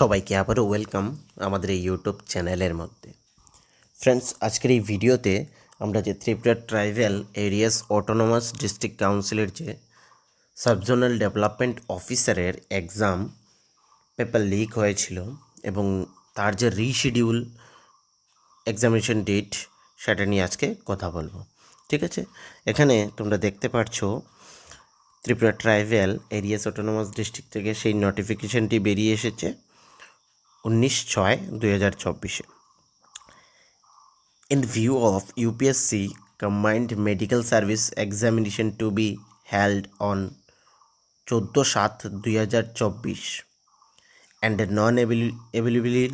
সবাইকে আবারও ওয়েলকাম আমাদের এই ইউটিউব চ্যানেলের মধ্যে। ফ্রেন্ডস, আজকের এই ভিডিওতে আমরা যে Tripura tribal areas autonomous district কাউন্সিলের যে সাবজোনাল ডেভেলপমেন্ট অফিসারের এক্সাম পেপার লিক হয়েছিল এবং তার যে রিশিডিউল এক্সামিনেশন ডেট সেটা নিয়ে আজকে কথা বলবো। ঠিক আছে, এখানে তোমরা দেখতে পাচ্ছো Tripura tribal areas autonomous district থেকে সেই নোটিফিকেশনটি বেরিয়ে এসেছে 19/6/2024। In view of UPSC combined medical service examination to be held on 14/7/2024 and a non-availability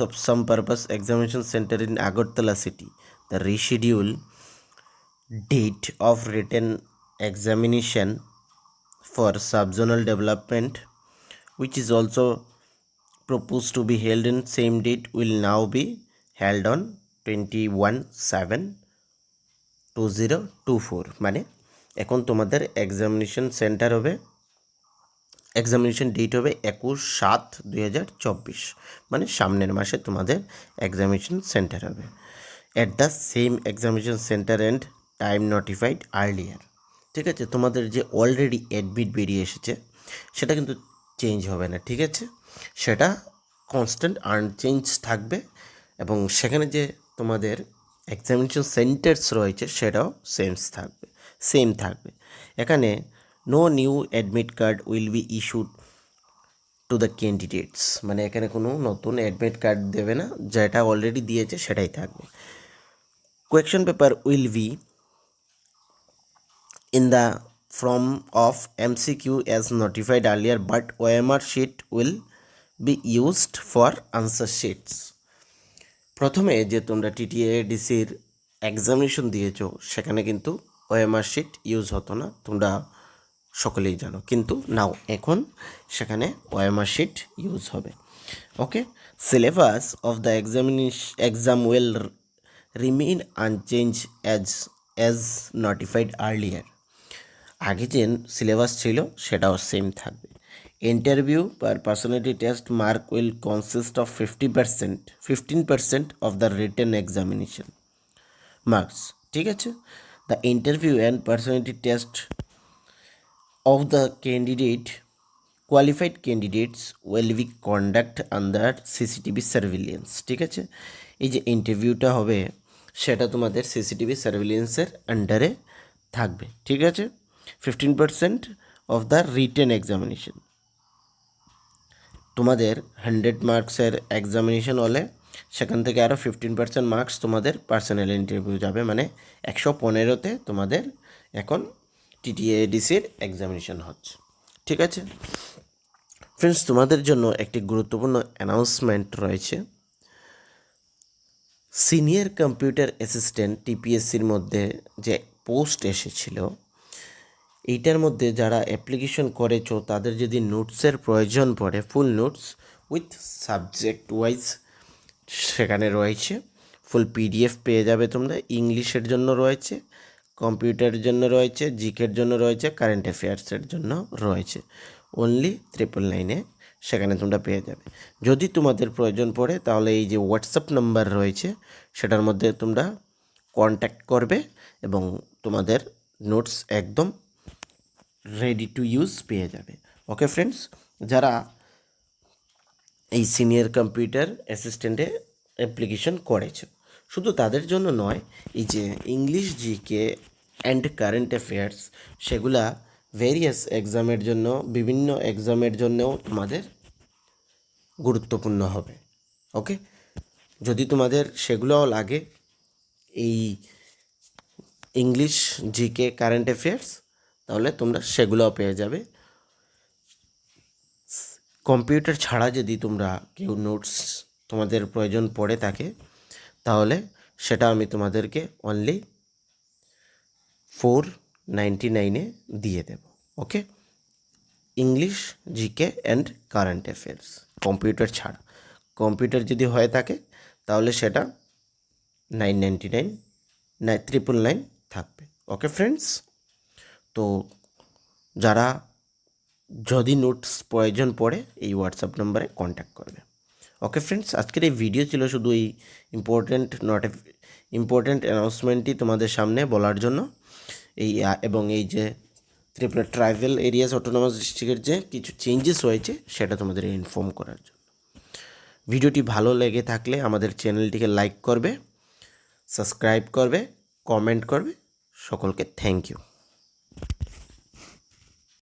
of some purpose examination center in Agartala city, the rescheduled date of written examination for subzonal development, which is also proposed to be held in same date, will now be held on 21/7/2024। মানে এখন তোমাদের examination centre হবে, examination date হবে 21/7/2024, মানে সামনের মাসে তোমাদের examination centre হবে at the same examination centre and time notified earlier. ঠিক আছে, তোমাদের যে অলরেডি অ্যাডমিট বেরিয়ে এসেছে সেটা কিন্তু চেঞ্জ হবে না। ঠিক আছে, সেটা কনস্ট্যান্ট আনচেঞ্জ থাকবে এবং সেখানে যে তোমাদের এক্সামিনেশন সেন্টার্স রয়েছে সেটাও সেম থাকবে। এখানে no new admit card will be issued to the candidates, মানে এখানে কোনো নতুন অ্যাডমিট কার্ড দেবে না, যেটা অলরেডি দিয়েছে সেটাই থাকবে। Question paper will be in the form of MCQ as notified earlier, but OMR sheet will be used for answer sheets. প্রথমে যে তোমরা TTADCর এক্সামিনেশন দিয়েছো সেখানে কিন্তু OMR শিট ইউজ হতো না, তোমরা সকলেই জানো, কিন্তু নাও এখন সেখানে OMR শিট ইউজ হবে। Okay, syllabus of the exam will remain unchanged as notified earlier. আগে যে সিলেবাস ছিল সেটাও সেম থাকবে। Interview per personality test mark will consist of 15% of the written examination marks. ঠিক আছে, the interview and personality test of the qualified candidates will be conduct under CCTV surveillance. ঠিক আছে, এই যে ইন্টারভিউটা হবে সেটা তোমাদের সিসিটিভি সার্ভিলিয়েন্সের আন্ডারে থাকবে। ঠিক আছে, 15% অফ দ্য রিটেন এক্সামিনেশন। তোমাদের 100 মার্কসের এক্সামিনেশন হলে সেখান থেকে আরও 15% মার্কস তোমাদের পার্সোনাল ইন্টারভিউ যাবে, মানে 115তে তোমাদের এখন TTADCর এক্সামিনেশন হচ্ছে। ঠিক আছে ফ্রেন্ডস, তোমাদের জন্য একটি গুরুত্বপূর্ণ অ্যানাউন্সমেন্ট রয়েছে। সিনিয়র কম্পিউটার অ্যাসিস্ট্যান্ট TPSCর মধ্যে যে পোস্ট এসেছিল, এইটার মধ্যে যারা অ্যাপ্লিকেশন করেছো তাদের যদি নোটসের প্রয়োজন পড়ে, ফুল নোটস উইথ সাবজেক্ট ওয়াইজ সেখানে রয়েছে। ফুল PDF পেয়ে যাবে তোমরা। ইংলিশের জন্য রয়েছে, কম্পিউটারের জন্য রয়েছে, জিকের জন্য রয়েছে, কারেন্ট অ্যাফেয়ার্সের জন্য রয়েছে। অনলি 999 সেখানে তোমরা পেয়ে যাবে। যদি তোমাদের প্রয়োজন পড়ে তাহলে এই যে হোয়াটসঅ্যাপ নাম্বার রয়েছে সেটার মধ্যে তোমরা কন্ট্যাক্ট করবে এবং তোমাদের নোটস একদম রেডি টু ইউজ পেয়ে যাবে। ওকে ফ্রেন্ডস, যারা এই সিনিয়র কম্পিউটার অ্যাসিস্ট্যান্টে অ্যাপ্লিকেশন করেছে শুধু তাদের জন্য নয়, এই যে English GK and current affairs সেগুলা ভেরিয়াস এক্সামের জন্য, বিভিন্ন এক্সামের জন্যও তোমাদের গুরুত্বপূর্ণ হবে। ওকে, যদি তোমাদের সেগুলোও লাগে, এই ইংলিশ জিকে কারেন্ট অ্যাফেয়ার্স, তাহলে তোমরা সেগুলোও পেয়ে যাবে। কম্পিউটার ছাড়া যদি তোমরা কেউ নোটস তোমাদের প্রয়োজন পড়ে থাকে তাহলে সেটা আমি তোমাদেরকে অনলি 499 দিয়ে দেব। Okay, English GK and current affairs computer ছাড়া। কম্পিউটার যদি হয়ে থাকে তাহলে সেটা 999 থাকবে। ওকে ফ্রেন্ডস, তো যারা যদি নোটস প্রয়োজন পড়ে এই হোয়াটসঅ্যাপ নাম্বারে কন্ট্যাক্ট করবে। ওকে ফ্রেন্ডস, আজকের এই ভিডিও ছিল শুধু এই ইম্পর্ট্যান্ট অ্যানাউন্সমেন্টই তোমাদের সামনে বলার জন্য, এবং এই যে ত্রিপুরা ট্রাইবাল এরিয়াস অটোনমাস ডিস্ট্রিক্টের যে কিছু চেঞ্জেস হয়েছে সেটা তোমাদের ইনফর্ম করার জন্য। ভিডিওটি ভালো লেগে থাকলে আমাদের চ্যানেলটিকে লাইক করবে, সাবস্ক্রাইব করবে, কমেন্ট করবে। সকলকে থ্যাংক ইউ।